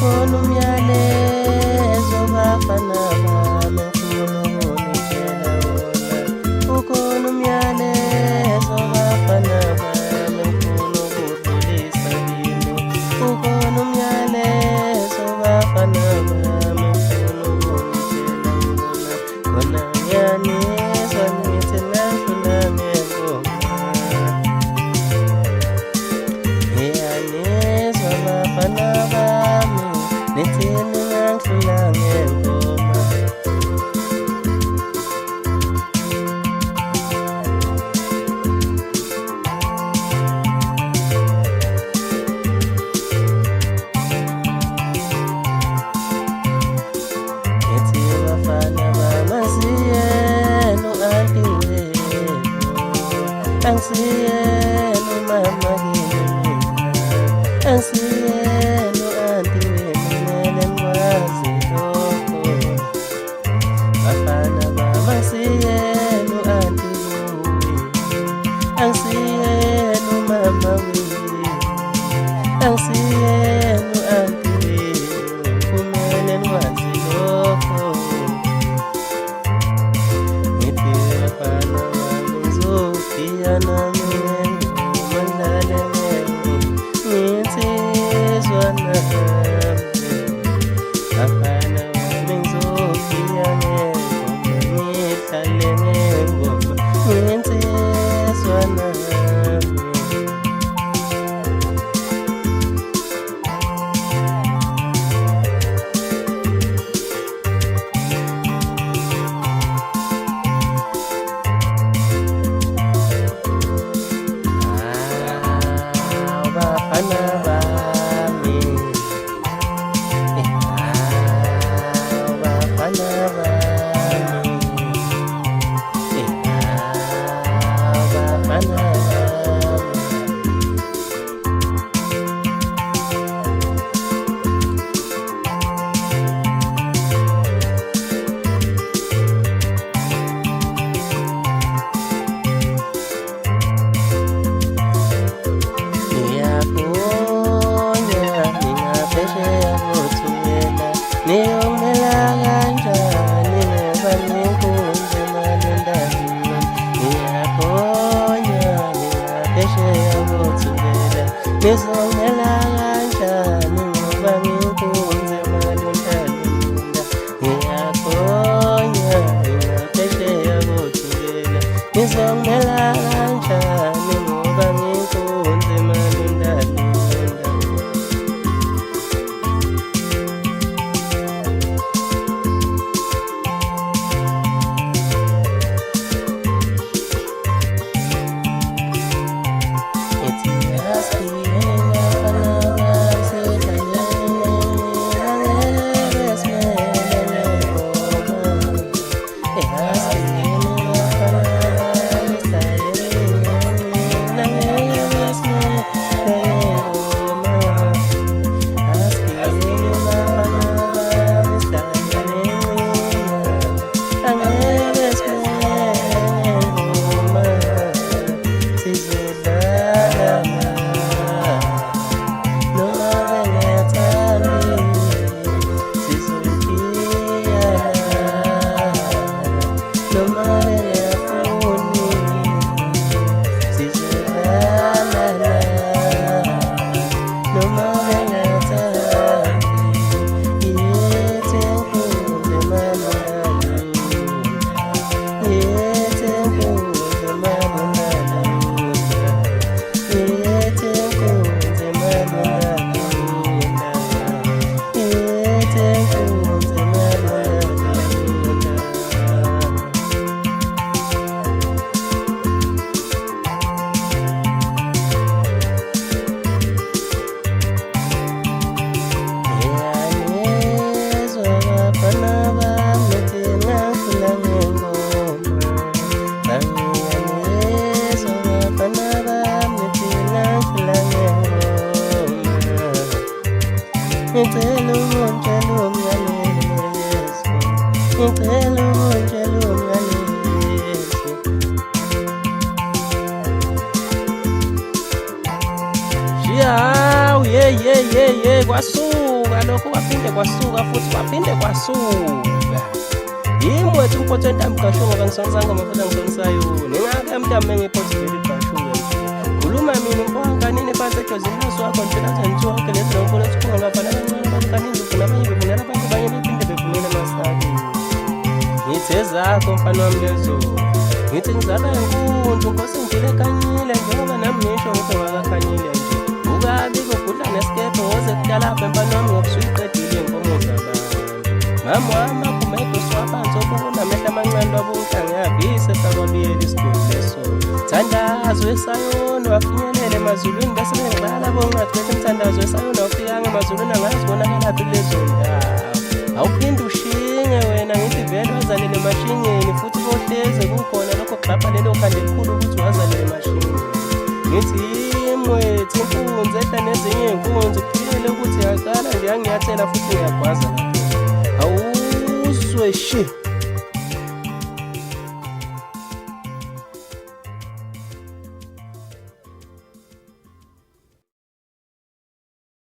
ukhona umyalezo bafana bami ngifuna ukunitshela wona. Ukhona umyalezo bafana bami ngifuna ukudlulisa kini. Ukhona umyalezo bafana bami ngifuna ukunitshela wona. Khona ngiyanizwa nithi ngadlula ngengoma. Ngiyanizwa bafana bami nithini ngangidlula ngengoma. Ngithi bafana bami asiyena u-anti wenu, angisiyena umama kini mina, angisiyena u-anti wenu kumele nikwazi lokho. Bafana bami angisiyena u-anti wenu, angisiyena umama wenu, angisiyena u-anti wenu kumele nikwazi lokho. Ngithi bafana bami ngizofika nami ngengoma ngidlale ngengoma nginsizwa nami. Bafana bami ngizofika ngengoma ngidlale ngengoma nginsizwa nami. Bafana bami, bafana bami, bafana bami. Ngiyakhona ngingaphesheya kothukela, niyongimela kanjani ngoba nginkunze emalendana. Ngiyakhona ngingaphesheya kothukela, nizongimela kanjani ngoba nginkunze emalendana. Ngiyakhona ngingaphesheya kothukela, nizongimela kanjani ngoba nginkunze emalendana. Ngicela ungitshele umyalezo, ngicela ungitshele umyalezo. Hawu ye kwaSuka. kwalokho kwaphinde kwasuka futhi kwaphinde kwasuka. Yimi wethu umphothi wentambi kashunga kangisonisanga mafuthi angisonisayo. Ningake mntame ngiphothe vele ibhashunga. Khuluma mina umponganini phansi ejozini laso wakho ngifika njengoke lezi ngibona ukuthi ngapha nabancane kaningi ufuna abanye bevunela abantu abanye bephinde bevunele masaki. Ngithe zakho mfana wami lezo. Ngithi ngizala inkunzi Nkosi ngile kanyile njengoba nami ngisho ngithi ngakakhanyile nje. Ukabi kugudla nesikebhe woze kudalapha mfana wami ngokusuyiqedile inkomo zabantu. Mama wami akumedo swabantu okunamehla amancane wabunhlanga yabise sakwabiyela isigodi leso. Thandazo eSayoni wafinyelele emazulwini bese bengibala bongathi bese umthandazo eSayoni wafikanga emazulwini angazibonakala phi lezo ndawo. Awuphinde ushinge wena ngithi vele wazalele emashingeni futhi bohleze kukhona lokho xhapha lelo khanda elikhulu ukuthi wazalele emashingeni. Ngithi yimwethu inkunzi ehla nezinye iy'nkunzi kuphilele ukuthi yaqala nje yangiyathela futhi ngiyagwaza lapho. Awuzwe shi.